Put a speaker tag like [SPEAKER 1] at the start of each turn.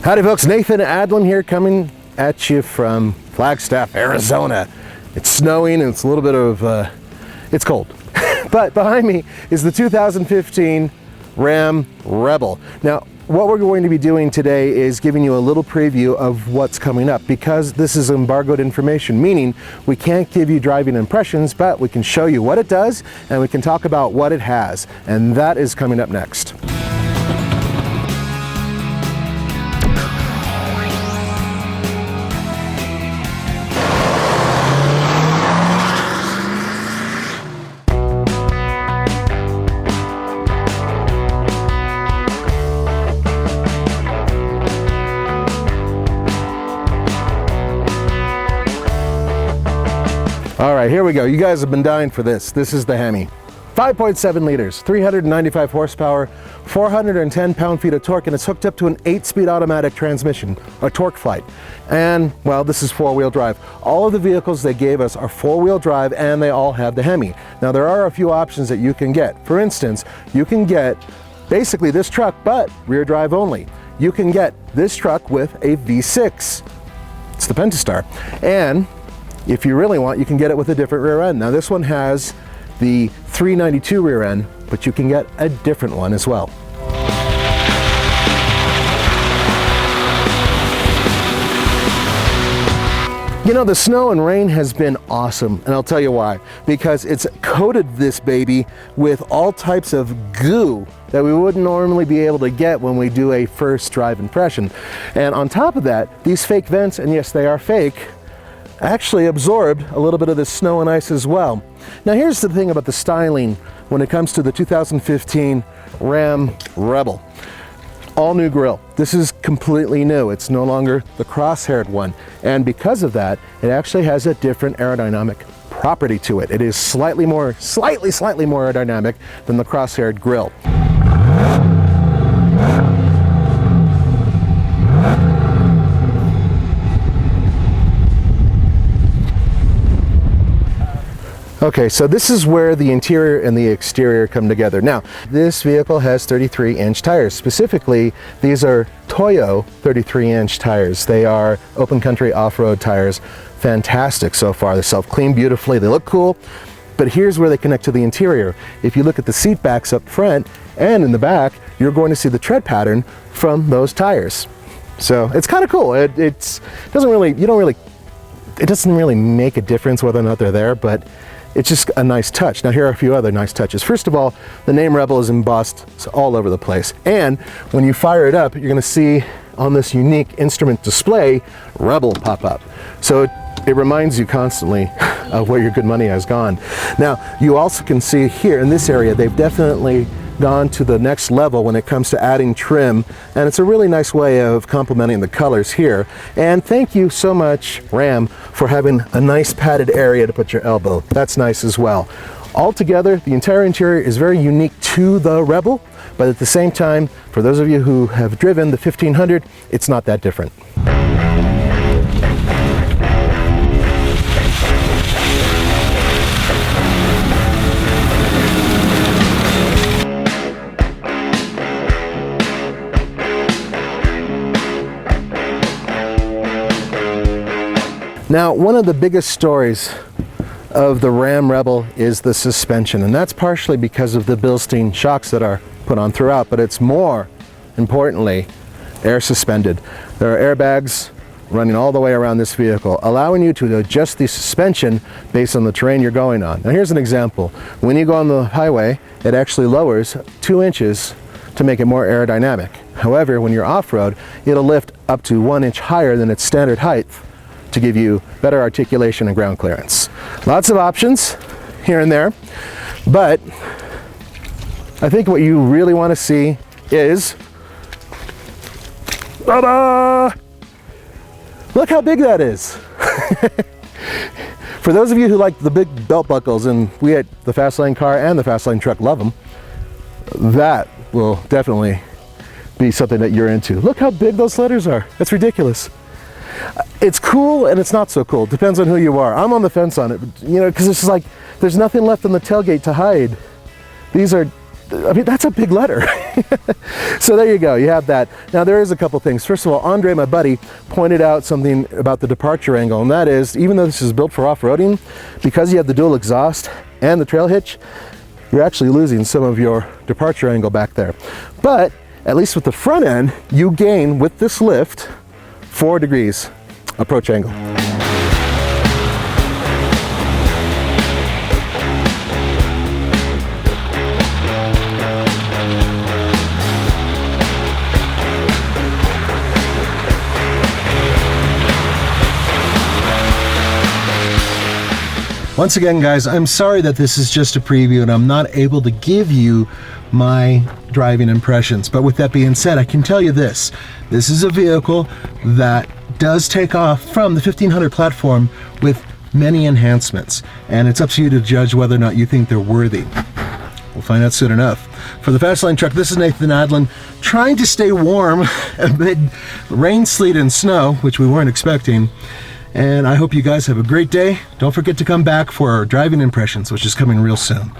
[SPEAKER 1] Howdy folks, Nathan Adlin here coming at you from Flagstaff, Arizona. It's snowing and it's a little bit of, it's cold. But behind me is the 2015 Ram Rebel. Now, what we're going to be doing today is giving you a little preview of what's coming up, because this is embargoed information, meaning we can't give you driving impressions, but we can show you what it does and we can talk about what it has. And that is coming up next. All right, here we go. You guys have been dying for this. This is the Hemi. 5.7 liters, 395 horsepower, 410 pound-feet of torque, and it's hooked up to an 8-speed automatic transmission, a torque flight. And, well, this is four-wheel drive. All of the vehicles they gave us are four-wheel drive, and they all have the Hemi. Now, there are a few options that you can get. For instance, you can get basically this truck, but rear drive only. You can get this truck with a V6. It's the Pentastar. And if you really want, you can get it with a different rear end. Now this one has the 392 rear end, but you can get a different one as well. You know, the snow and rain has been awesome, and I'll tell you why. Because it's coated this baby with all types of goo that we wouldn't normally be able to get when we do a first drive impression. And on top of that, these fake vents, and yes, they are fake, actually absorbed a little bit of the snow and ice as well. Now here's the thing about the styling when it comes to the 2015 Ram Rebel. All new grille. This is completely new. It's no longer the cross-haired one. And because of that, it actually has a different aerodynamic property to it. It is slightly more aerodynamic than the cross-haired grille. Okay, so this is where the interior and the exterior come together. Now, this vehicle has 33-inch tires. Specifically, these are Toyo 33-inch tires. They are open country off-road tires. Fantastic so far. They self-clean beautifully. They look cool. But here's where they connect to the interior. If you look at the seat backs up front and in the back, you're going to see the tread pattern from those tires. So it's kind of cool. It doesn't really make a difference whether or not they're there, but it's just a nice touch. Now here are a few other nice touches. First of all, the name Rebel is embossed all over the place. And when you fire it up, you're gonna see on this unique instrument display, Rebel pop up. So it reminds you constantly of where your good money has gone. Now, you also can see here in this area, they've definitely gone to the next level when it comes to adding trim, and it's a really nice way of complementing the colors here. And thank you so much, Ram, for having a nice padded area to put your elbow. That's nice as well. Altogether, the entire interior is very unique to the Rebel, but at the same time, for those of you who have driven the 1500, it's not that different. Now, one of the biggest stories of the Ram Rebel is the suspension, and that's partially because of the Bilstein shocks that are put on throughout, but it's more importantly air suspended. There are airbags running all the way around this vehicle, allowing you to adjust the suspension based on the terrain you're going on. Now here's an example. When you go on the highway, it actually lowers 2 inches to make it more aerodynamic. However, when you're off-road, it'll lift up to 1 inch higher than its standard height to give you better articulation and ground clearance. Lots of options here and there, but I think what you really want to see is, ta-da! Look how big that is. For those of you who like the big belt buckles, and we at the Fastlane car and the Fastlane truck love them, that will definitely be something that you're into. Look how big those letters are. That's ridiculous. It's cool and it's not so cool. Depends on who you are. I'm on the fence on it, you know, because it's just like there's nothing left on the tailgate to hide. These are, I mean, that's a big letter. So there you go, you have that. Now there is a couple things. First of all, Andre, my buddy, pointed out something about the departure angle, and that is, even though this is built for off-roading, because you have the dual exhaust and the trail hitch, you're actually losing some of your departure angle back there. But at least with the front end, you gain, with this lift, 4 degrees approach angle. Once again, guys, I'm sorry that this is just a preview and I'm not able to give you my driving impressions. But with that being said, I can tell you this. This is a vehicle that does take off from the 1500 platform with many enhancements. And it's up to you to judge whether or not you think they're worthy. We'll find out soon enough. For the Fastline Truck, this is Nathan Adlin, trying to stay warm amid rain, sleet, and snow, which we weren't expecting. And I hope you guys have a great day. Don't forget to come back for our driving impressions, which is coming real soon.